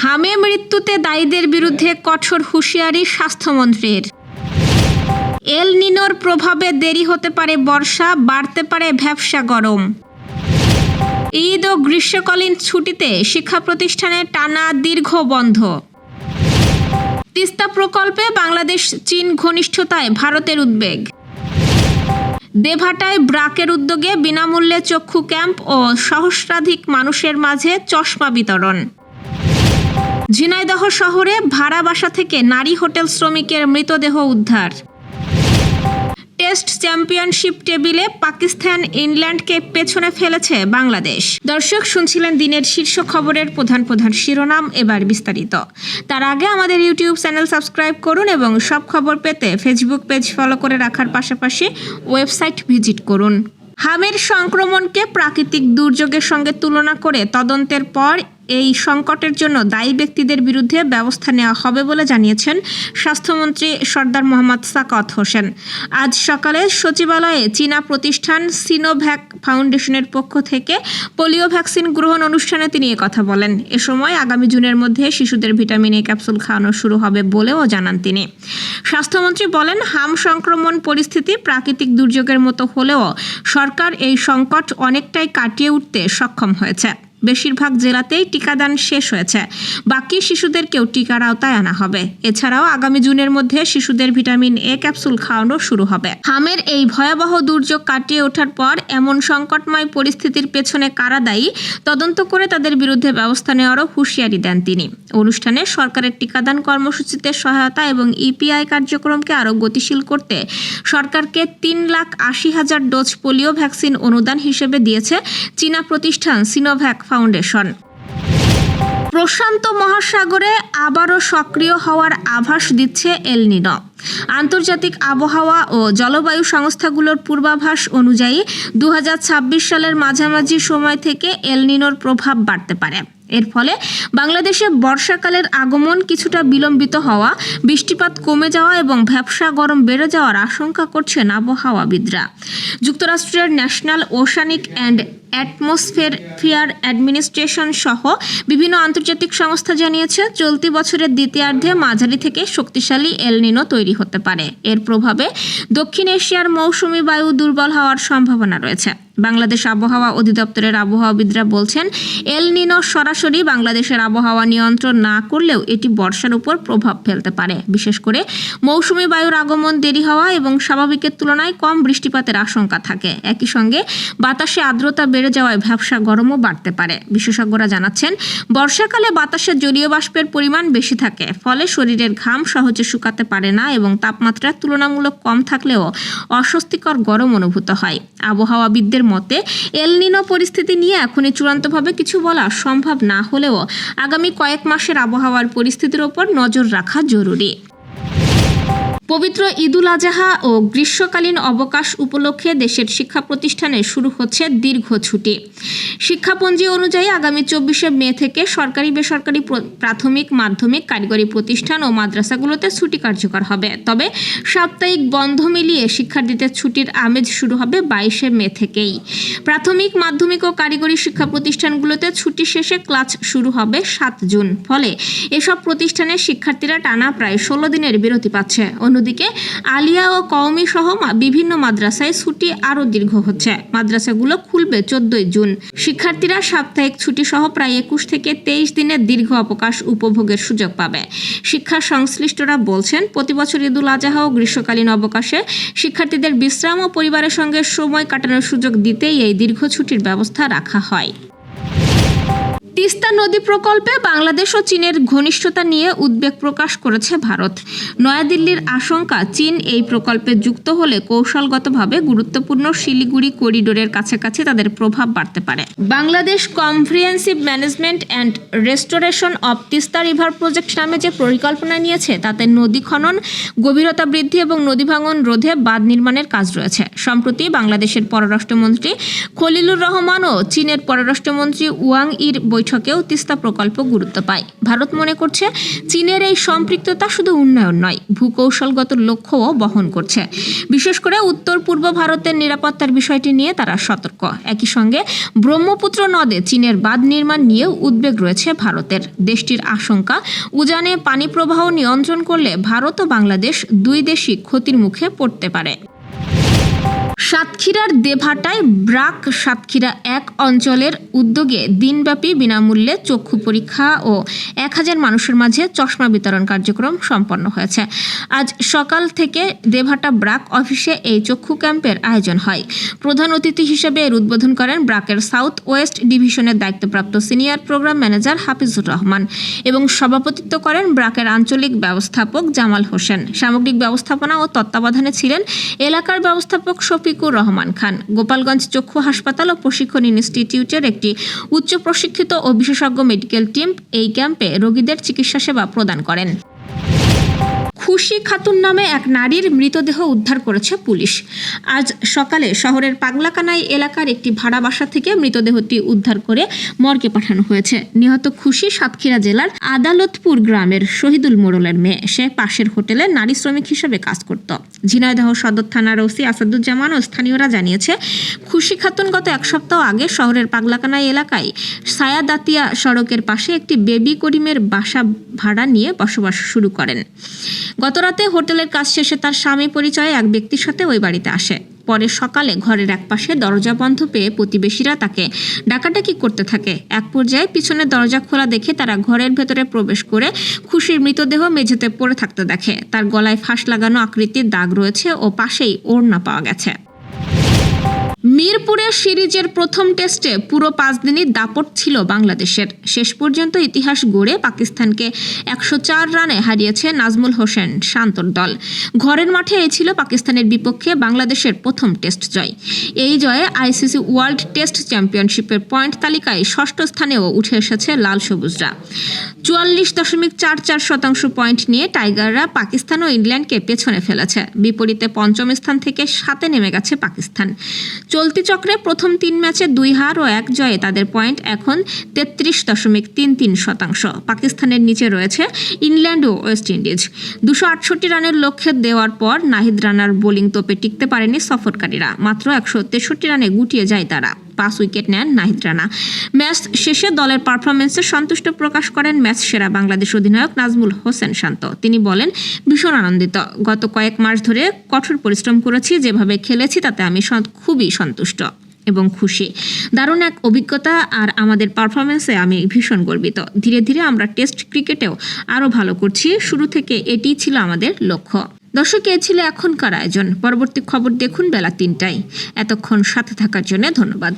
হামে মৃত্যুতে দায়ীদের বিরুদ্ধে কঠোর হুঁশিয়ারি স্বাস্থ্যমন্ত্রীর। এল নিনোর প্রভাবে দেরি হতে পারে বর্ষা, বাড়তে পারে ভ্যাপসা গরম। ঈদ ও গ্রীষ্মকালীন ছুটিতে শিক্ষা প্রতিষ্ঠানে টানা দীর্ঘ বন্ধ। তিস্তা প্রকল্পে বাংলাদেশ চীন ঘনিষ্ঠতায় ভারতের উদ্বেগ। দেভাটায় ব্রাকের উদ্যোগে বিনামূল্যে চক্ষু ক্যাম্প ও সহস্রাধিক মানুষের মাঝে চশমা বিতরণ। ঝিনাইদহ শহরে ভাড়া বাসা থেকে নারী হোটেল শ্রমিকের মৃতদেহ উদ্ধার। টেস্ট চ্যাম্পিয়নশিপ টেবিলে পাকিস্তান ইংল্যান্ডকে পেছনে ফেলেছে বাংলাদেশ। দর্শক, শুনছিলেন দিনের শীর্ষ খবরের প্রধান শিরোনাম, এবার বিস্তারিত। তার আগে আমাদের ইউটিউব চ্যানেল সাবস্ক্রাইব করুন এবং সব খবর পেতে ফেসবুক পেজ ফলো করে রাখার পাশাপাশি ওয়েবসাইট ভিজিট করুন। হামের সংক্রমণকে প্রাকৃতিক দুর্যোগের সঙ্গে তুলনা করে তদন্তের পর এই সংকটের জন্য দায়ী ব্যক্তিদের বিরুদ্ধে ব্যবস্থা নেওয়া হবে বলে জানিয়েছেন স্বাস্থ্যমন্ত্রী সরদার মোহাম্মদ সাকাওয়াত হোসেন। আজ সকালে সচিবালয়ে চীনা প্রতিষ্ঠান সিনোভ্যাক ফাউন্ডেশনের পক্ষ থেকে পোলিও ভ্যাকসিন গ্রহণ অনুষ্ঠানে তিনি কথা বলেন। এ সময় আগামী জুনের মধ্যে শিশুদের ভিটামিন এ ক্যাপসুল খাওয়ানো শুরু হবে বলেও জানান তিনি। স্বাস্থ্যমন্ত্রী বলেন, হাম সংক্রমণ পরিস্থিতি প্রাকৃতিক দুর্যোগের মতো হলেও সরকার এই সংকট অনেকটাই কাটিয়ে উঠতে সক্ষম হয়েছে। বেশিরভাগ জেলাতেই টিকাদান শেষ হয়েছে, বাকি শিশুদেরকেও টিকার আওতায় আনা হবে। এছাড়াও আগামী জুনের মধ্যে শিশুদের ভিটামিন এ ক্যাপসুল খাওয়ানো শুরু হবে। হামের এই ভয়াবহ দুর্যোগ কাটিয়ে ওঠার পর এমন সংকটময় পরিস্থিতির পেছনে কারা দায়ী তদন্ত করে তাদের বিরুদ্ধে ব্যবস্থা নেওয়ারও হুঁশিয়ারি দেন তিনি। অনুষ্ঠানে সরকারের টিকাদান কর্মসূচিতে সহায়তা এবং ইপিআই কার্যক্রমকে আরও গতিশীল করতে সরকারকে 3,80,000 ডোজ পোলিও ভ্যাকসিন অনুদান হিসেবে দিয়েছে চীনা প্রতিষ্ঠান সিনোভ্যাক ফাউন্ডেশন। প্রশান্ত মহাসাগরে আবারও সক্রিয় হওয়ার আভাস দিচ্ছে এল নিনো। আন্তর্জাতিক আবহাওয়া ও জলবায়ু সংস্থাগুলোর পূর্বাভাস অনুযায়ী 2026 সালের মাঝামাঝি সময় থেকে এল নিনোর প্রভাব বাড়তে পারে। এর ফলে বাংলাদেশে বর্ষাকালের আগমন কিছুটা বিলম্বিত হওয়া, বৃষ্টিপাত কমে যাওয়া এবং ভ্যাপসা গরম বেড়ে যাওয়ার আশঙ্কা করছেন আবহাওয়াবিদরা। যুক্তরাষ্ট্রের national oceanic and atmosphere administration সহ বিভিন্ন আন্তর্জাতিক সংস্থা জানিয়েছে, চলতি বছরের দ্বিতীয়ার্ধে মাঝারি থেকে শক্তিশালী এল নিনো তৈরি হতে পারে। এর প্রভাবে দক্ষিণ এশিয়ার মৌসুমি বায়ু দুর্বল হওয়ার সম্ভাবনা রয়েছে। বাংলাদেশ আবহাওয়া অধিদপ্তরের আবহাওয়াবিদরা বলছেন, এল নিনো সরাসরি বাংলাদেশের আবহাওয়া নিয়ন্ত্রণ না করলেও এটি বর্ষার উপর প্রভাব ফেলতে পারে। বিশেষ করে মৌসুমি বায়ুর আগমন দেরি হওয়া এবং স্বাভাবিকের তুলনায় কম বৃষ্টিপাতের আশঙ্কা থাকে। একই সঙ্গে বাতাসে আর্দ্রতা বেড়ে যাওয়ায় ভ্যাপসা গরমও বাড়তে পারে। বিশেষজ্ঞরা জানাচ্ছেন, বর্ষাকালে বাতাসে জলীয় বাষ্পের পরিমাণ বেশি থাকে, ফলে শরীরের ঘাম সহজে শুকাতে পারে না এবং তাপমাত্রা তুলনামূলক কম থাকলেও অস্বস্তিকর গরম অনুভূত হয়। আবহাওয়াবিদদের মতে, এল নিনো পরিস্থিতি নিয়ে এখনই চূড়ান্তভাবে কিছু বলা সম্ভব না হলেও আগামী কয়েক মাসের আবহাওয়ার পরিস্থিতির ওপর নজর রাখা জরুরি। পবিত্র ঈদুল আজহা ও গ্রীষ্মকালীন অবকাশ উপলক্ষে দেশের শিক্ষা প্রতিষ্ঠানে শুরু হচ্ছে দীর্ঘ ছুটি। শিক্ষাপঞ্জি অনুযায়ী আগামী 24 মে থেকে সরকারি বেসরকারি প্রাথমিক, মাধ্যমিক, কারিগরি প্রতিষ্ঠান ও মাদ্রাসাগুলোতে ছুটি কার্যকর হবে। তবে সাপ্তাহিক বন্ধ মিলিয়ে শিক্ষার্থীদের ছুটির আমেজ শুরু হবে 22 মে থেকেই। প্রাথমিক, মাধ্যমিক ও কারিগরি শিক্ষা প্রতিষ্ঠানগুলোতে ছুটি শেষে ক্লাস শুরু হবে 7 জুন। ফলে এসব প্রতিষ্ঠানের শিক্ষার্থীরা টানা প্রায় 16 দিনের বিরতি পাচ্ছে। অন্যদিকে আলিয়া ও কওমি সহ বিভিন্ন মাদ্রাসায় ছুটি আরও দীর্ঘ হচ্ছে। মাদ্রাসাগুলো খুলবে 14 জুন। শিক্ষার্থীরা সাপ্তাহিক ছুটি সহ প্রায় 21 থেকে 23 দিনের দীর্ঘ অবকাশ উপভোগের সুযোগ পাবে। শিক্ষা সংশ্লিষ্টরা বলছেন, প্রতিবছর ঈদুল আজহা ও গ্রীষ্মকালীন অবকাশে শিক্ষার্থীদের বিশ্রাম ও পরিবারের সঙ্গে সময় কাটানোর সুযোগ দিতেই এই দীর্ঘ ছুটির ব্যবস্থা রাখা হয়। তিস্তা নদী প্রকল্পে বাংলাদেশ ও চীনের ঘনিষ্ঠতা নিয়ে উদ্বেগ প্রকাশ করেছে ভারত। নয়াদিল্লির আশঙ্কা, চীন এই প্রকল্পে যুক্ত হলে কৌশলগতভাবে গুরুত্বপূর্ণ শিলিগুড়ি করিডোরের কাছাকাছি তাদের প্রভাব বাড়তে পারে। Bangladesh comprehensive management and restoration of Teesta river project নামে যে পরিকল্পনা নিয়েছে তাতে নদী খনন, গভীরতা বৃদ্ধি এবং নদী ভাঙন রোধে বাঁধ নির্মাণের কাজ রয়েছে। সম্প্রতি বাংলাদেশের পররাষ্ট্রমন্ত্রী খলিলুর রহমান ও চীনের পররাষ্ট্রমন্ত্রী ওয়াং ইর বৈঠকেও তিস্তা প্রকল্প গুরুত্ব পায়। ভারত মনে করছে চীনের এই সম্পৃক্ততা শুধু উন্নয়ন নয়, ভূকৌশলগত লক্ষ্যও বহন করছে। বিশেষ করে উত্তর পূর্ব ভারতের নিরাপত্তার বিষয়টি নিয়ে তারা সতর্ক। একই সঙ্গে ব্রহ্মপুত্র নদে চীনের বাঁধ নির্মাণ নিয়েও উদ্বেগ রয়েছে ভারতের। দেশটির আশঙ্কা, উজানে পানি প্রবাহ নিয়ন্ত্রণ করলে ভারত ও বাংলাদেশ দুই দেশই ক্ষতির মুখে পড়তে পারে। সাতক্ষীরার দেভাটায় ব্রাক সাতক্ষীরা 1 অঞ্চলের উদ্যোগে দিনব্যাপী বিনামূল্যে চক্ষু পরীক্ষা ও 1000 মানুষের মাঝে চশমা বিতরণ কার্যক্রম সম্পন্ন হয়েছে। আজ সকাল থেকে দেভাটা ব্রাক অফিসে এই চক্ষু ক্যাম্পের আয়োজন হয়। প্রধান অতিথি হিসেবে এর উদ্বোধন করেন ব্রাকের সাউথ ওয়েস্ট ডিভিশনের দায়িত্বপ্রাপ্ত senior program manager Hafizur Rahman এবং সভাপতিত্ব করেন ব্রাকের আঞ্চলিক ব্যবস্থাপক জামাল হোসেন। সামগ্রিক ব্যবস্থাপনা ও তত্ত্বাবধানে ছিলেন এলাকার ব্যবস্থাপক শফিকুর রহমান খান। গোপালগঞ্জ চক্ষু হাসপাতাল ও প্রশিক্ষণ ইনস্টিটিউটের একটি উচ্চ প্রশিক্ষিত ও বিশেষজ্ঞ মেডিকেল টিম এই ক্যাম্পে রোগীদের চিকিৎসা সেবা প্রদান করেন। খুশি খাতুন নামে এক নারীর মৃতদেহ উদ্ধার করেছে পুলিশ। আজ সকালে শহরের পাগলাকানাই এলাকার একটি ভাড়া বাসা থেকে মৃতদেহটি উদ্ধার করে মর্গে পাঠানো হয়েছে। নিহত খুশি সাতক্ষীরা জেলার আদালতপুর গ্রামের শহীদুল মোড়লের মেয়ে। সে পাশের হোটেলে নারী শ্রমিক হিসেবে কাজ করত। ঝিনাইদহ সদর থানার ওসি আসাদুজ্জামান ও স্থানীয়রা জানিয়েছে, খুশি খাতুন গত 1 সপ্তাহ আগে শহরের পাগলাকানাই এলাকায় সায়াদাতিয়া সড়কের পাশে একটি বেবি করিমের বাসা ভাড়া নিয়ে বসবাস শুরু করেন। গতরাতে হোটেলের কাজ শেষে তার স্বামী পরিচয়ে এক ব্যক্তির সাথে ওই বাড়িতে আসে। পরে সকালে ঘরের এক পাশে দরজা বন্ধ পেয়ে প্রতিবেশীরা তাকে ডাকাডাকি করতে থাকে। এক পর্যায়ে পিছনের দরজা খোলা দেখে তারা ঘরের ভেতরে প্রবেশ করে খুশির মৃতদেহ মেঝেতে পড়ে থাকতে দেখে। তার গলায় ফাঁস লাগানো আকৃতির দাগ রয়েছে ও পাশেই ওড়না পাওয়া গেছে। মিরপুরে সিরিজের প্রথম টেস্টে পুরো 5 দিনই দাপট ছিল বাংলাদেশের। শেষ পর্যন্ত ইতিহাস গড়ে পাকিস্তানকে 104 রানে হারিয়েছে নাজমুল হোসেন শান্তর দল। ঘরের মাঠে এই ছিল পাকিস্তানের বিপক্ষে বাংলাদেশের প্রথম টেস্ট জয়। এই জয়ে আইসিসি ওয়ার্ল্ড টেস্ট চ্যাম্পিয়নশিপের পয়েন্ট তালিকায় 6ষ্ঠ স্থানেও উঠে এসেছে লাল সবুজরা। 44.44% পয়েন্ট নিয়ে টাইগাররা পাকিস্তান ও ইংল্যান্ডকে পেছনে ফেলেছে। বিপরীতে 5ম স্থান থেকে 7-এ নেমে গেছে পাকিস্তান। চলতি চক্রে প্রথম 3 ম্যাচে 2 হার ও 1 জয়ে তাদের পয়েন্ট এখন 33.33%। পাকিস্তানের নিচে রয়েছে ইংল্যান্ড ও ওয়েস্ট ইন্ডিজ। 268 রানের লক্ষ্যে দেওয়ার পর নাহিদ রানার বোলিং তোপে টিকতে পারেনি সফরকারীরা। মাত্র 163 রানে গুটিয়ে যায় তারা। 5 উইকেট নেন নাহিদ রানা। ম্যাচ শেষে দলের পারফরমেন্সে সন্তুষ্ট প্রকাশ করেন ম্যাচ সেরা বাংলাদেশ অধিনায়ক নাজমুল হোসেন শান্ত। তিনি বলেন, ভীষণ আনন্দিত। গত কয়েক মাস ধরে কঠোর পরিশ্রম করেছি, যেভাবে খেলেছি তাতে আমি খুবই সন্তুষ্ট এবং খুশি। দারুণ এক অভিজ্ঞতা আর আমাদের পারফরমেন্সে আমি ভীষণ গর্বিত। ধীরে ধীরে আমরা টেস্ট ক্রিকেটেও আরও ভালো করছি। শুরু থেকে এটিই ছিল আমাদের লক্ষ্য। দর্শক, এই ছিল এখনকার আয়োজন। পরবর্তী খবর দেখুন বেলা 3টায়। এতক্ষণ সাথে থাকার জন্য ধন্যবাদ।